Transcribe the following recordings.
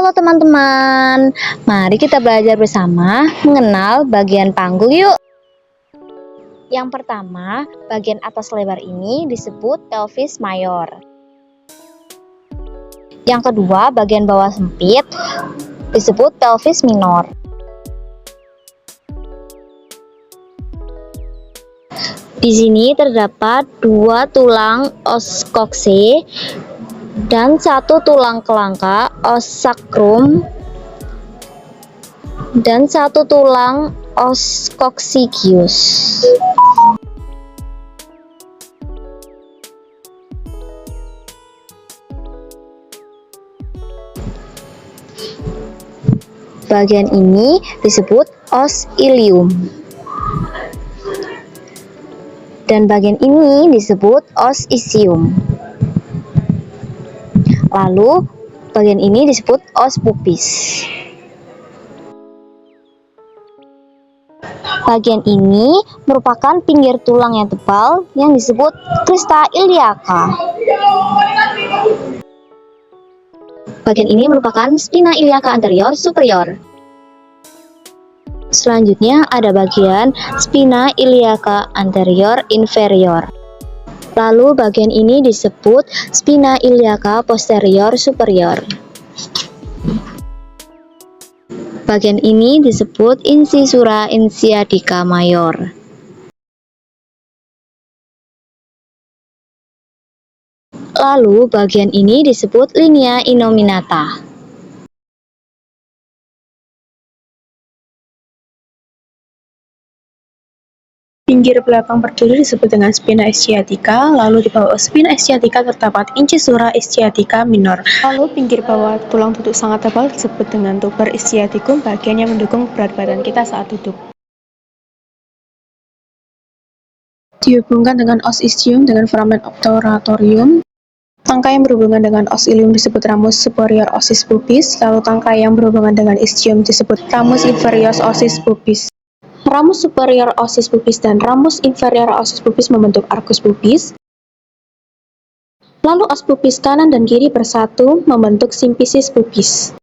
Halo teman-teman, mari kita belajar bersama mengenal bagian panggul yuk. Yang pertama, bagian atas lebar ini disebut pelvis mayor. Yang kedua, bagian bawah sempit disebut pelvis minor. Di sini terdapat dua tulang os coccyx dan satu tulang kelangka os sacrum dan satu tulang os coccygeus. Bagian ini disebut os ilium. Dan bagian ini disebut os ischium. Lalu bagian ini disebut os pubis. Bagian ini merupakan pinggir tulang yang tebal yang disebut crista iliaca. Bagian ini merupakan spina iliaca anterior superior. Selanjutnya ada bagian spina iliaca anterior inferior. Lalu bagian ini disebut spina iliaca posterior superior. Bagian ini disebut incisura ischiadica mayor. Lalu bagian ini disebut linea innominata. Pinggir belakang berdiri disebut dengan spina ischiadica, lalu di bawah spina ischiadica terdapat incisura ischiadica minor. Lalu pinggir bawah tulang duduk sangat tebal disebut dengan tuber ischiadicum, bagian yang mendukung berat badan kita saat duduk. Dihubungkan dengan os ischium dengan foramen obturatorium. Tangkai yang berhubungan dengan os ilium disebut ramus superior ossis pubis, lalu tangkai yang berhubungan dengan ischium disebut ramus inferior ossis pubis. Ramus superior ossis pubis dan ramus inferior ossis pubis membentuk arcus pubis. Lalu os pubis kanan dan kiri bersatu membentuk simfisis pubis.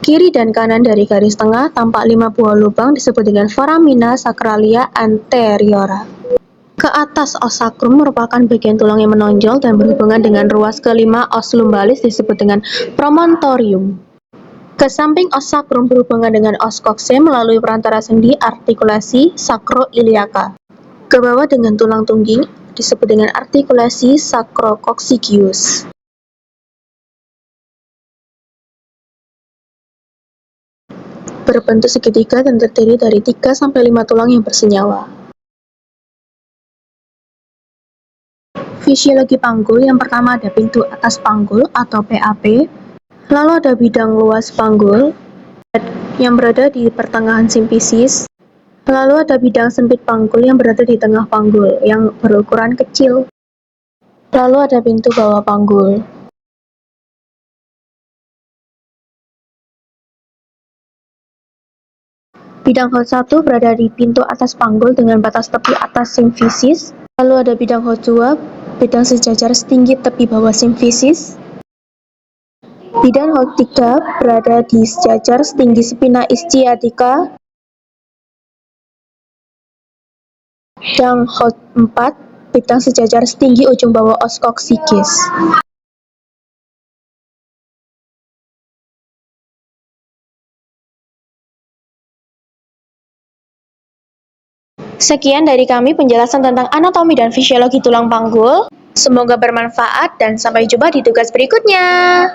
Kiri dan kanan dari garis tengah tampak 5 buah lubang disebut dengan foramina sacralia anteriora. Ke atas os sacrum merupakan bagian tulang yang menonjol dan berhubungan dengan ruas kelima os lumbalis disebut dengan promontorium. Ke samping os sacrum berhubungan dengan os coccyx melalui perantara sendi artikulasi sacroiliaca. Ke bawah dengan tulang tungging disebut dengan artikulasi sacrococcygeus. Berbentuk segitiga dan terdiri dari 3-5 tulang yang bersenyawa. Fisiologi panggul, yang pertama ada pintu atas panggul atau PAP. Lalu ada bidang luas panggul yang berada di pertengahan simfisis. Lalu ada bidang sempit panggul yang berada di tengah panggul yang berukuran kecil. Lalu ada pintu bawah panggul. Bidang HOT1 berada di pintu atas panggul dengan batas tepi atas simfisis. Lalu ada bidang HOT2, bidang sejajar setinggi tepi bawah simfisis. Bidang HOT3 berada di sejajar setinggi spina ischiadica. Dan HOT4 bidang sejajar setinggi ujung bawah os coccygeus. Sekian dari kami penjelasan tentang anatomi dan fisiologi tulang panggul. Semoga bermanfaat dan sampai jumpa di tugas berikutnya.